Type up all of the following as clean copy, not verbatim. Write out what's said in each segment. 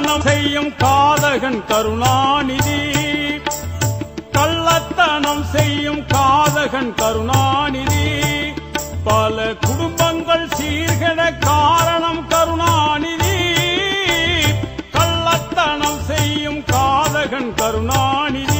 கள்ளத்தனம் செய்யும் காதகன் கருணாநிதி. கள்ளத்தனம் செய்யும் காதகன் கருணாநிதி. பல குடும்பங்கள் சீர்கெட காரணம் கருணாநிதி. கள்ளத்தனம் செய்யும் காதகன் கருணாநிதி.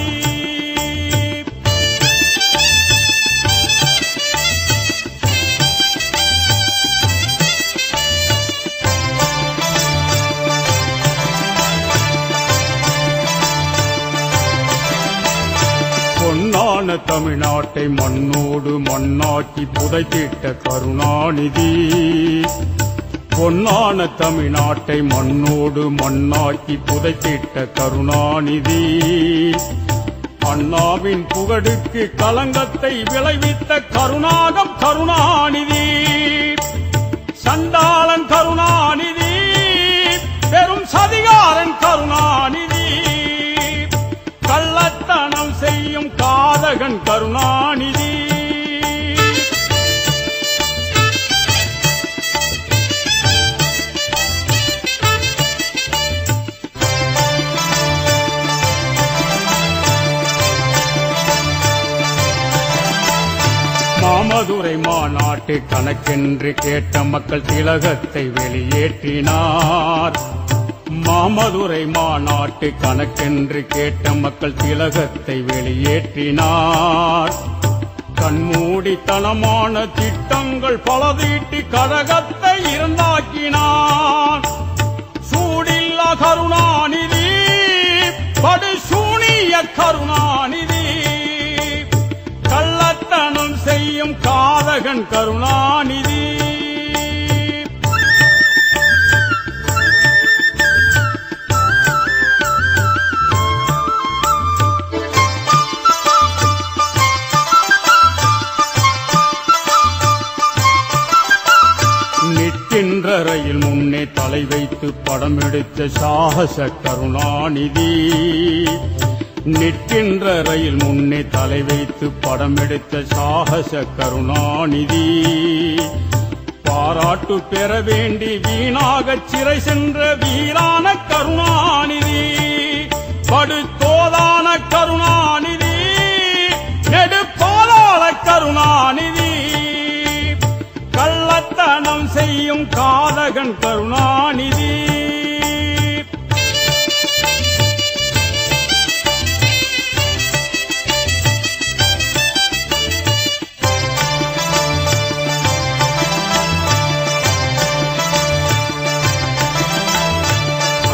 பொன்னான தமிழ்நாட்டை மண்ணோடு மண்ணாக்கி புதைத்திட்ட கருணாநிதி. பொன்னான தமிழ்நாட்டை மண்ணோடு மண்ணாக்கி புதைத்திட்ட கருணாநிதி. அண்ணாவின் புகழுக்கு களங்கத்தை விளைவித்த கருணாகம் கருணாநிதி. சண்டாளன் கருணாநிதி, பெரும் சதிகாரன் கருணாநிதி. கள்ளத்தனம் செய்யும் காதகன் கருணாநிதி. மாமதுரை மாநாட்டு கணக்கென்று கேட்ட மக்கள் திலகத்தை வெளியேற்றினார். மாமதுரை மாநாட்டு கணக்கென்று கேட்ட மக்கள் திலகத்தை வெளியேற்றினார். கண்மூடித்தனமான திட்டங்கள் பல தீட்டி கழகத்தை இருந்தாக்கினார். சூடில்லா கருணாநிதி, படுசூனிய கருணாநிதி. கள்ளத்தனம் செய்யும் காதகன் கருணாநிதி. நிற்கின்ற ரயில் முன்னே தலை வைத்து படம் எடுத்த சாகச கருணாநிதி. நிற்கின்ற ரயில் முன்னே தலை வைத்து படம் எடுத்த சாகச கருணாநிதி. பாராட்டு பெற வேண்டி வீணாக சிறை சென்ற வீரான கருணாநிதி. படுதோதான கருணாநிதி, நெடுப்பாலாள கருணாநிதி. கள்ளத்தனம் செய்யும் காதகன் கருணாநிதி.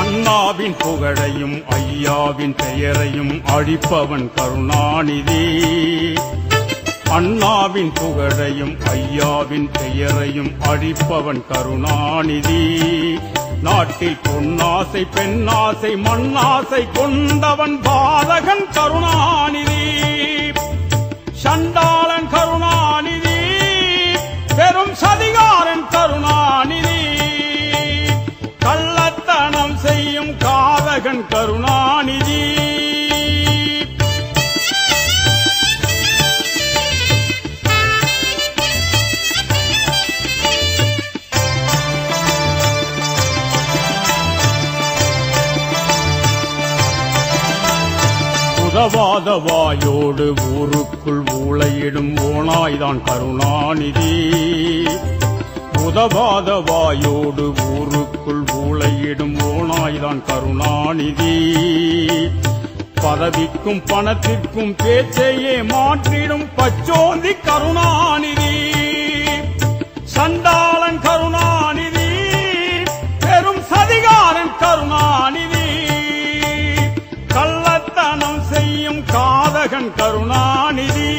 அண்ணாவின் புகழையும் ஐயாவின் பெயரையும் அழிப்பவன் கருணாநிதி. அண்ணாவின் புகழையும் ஐயாவின் பெயரையும் அழிப்பவன் கருணாநிதி. நாட்டில் பொன்னாசை பெண்ணாசை மண்ணாசை கொண்டவன் பாதகன் கருணாநிதி. சண்டாளன் கருணாநிதி, பெரும் சதிகாரன் கருணாநிதி. கள்ளத்தனம் செய்யும் காதகன் கருணாநிதி. உதவாத வாயோடு ஊருக்குள் ஊளையிடும் ஓனாய்தான் கருணாநிதி. உதவாத வாயோடு ஊருக்குள் ஊளையிடும் ஓனாய்தான் கருணாநிதி. பதவிக்கும் பணத்திற்கும் பேச்சையே மாற்றிடும் பச்சோந்தி கருணாநிதி. சண்டாளன் கருணாநிதி, பெரும் சதிகாரன் கருணாநிதி. கள்ளத்தனம் செய்யும் காதகன் கருணாநிதி.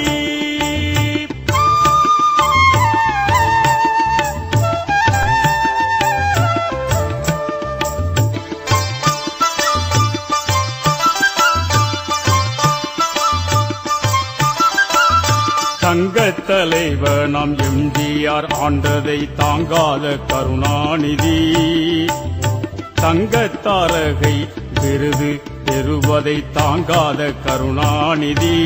தங்கத் தலைவர் நாம் எம்ஜிஆர் ஆண்டதை தாங்காத கருணாநிதி. தங்கத்தாரகை விருது பெறுவதை தாங்காத கருணாநிதி.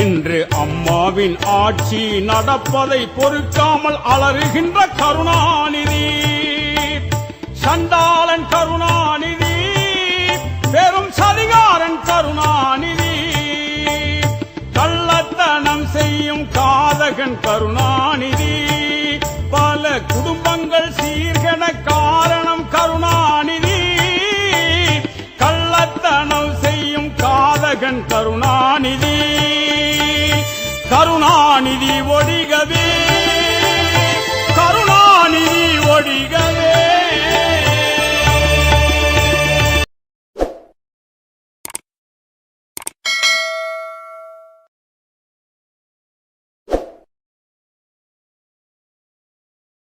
இன்று அம்மாவின் ஆட்சி நடப்பதை பொறுக்காமல் அலறுகின்ற கருணாநிதி. சண்டாளன் கருணாநிதி, சாதகன் கருணாநிதி. பல குடும்பங்கள் சீர்கெட காரணம் கருணாநிதி. கள்ளத்தனம் செய்யும் காதகன் கருணாநிதி. கருணாநிதி ஒழிகவே, கருணாநிதி ஒழிகவே.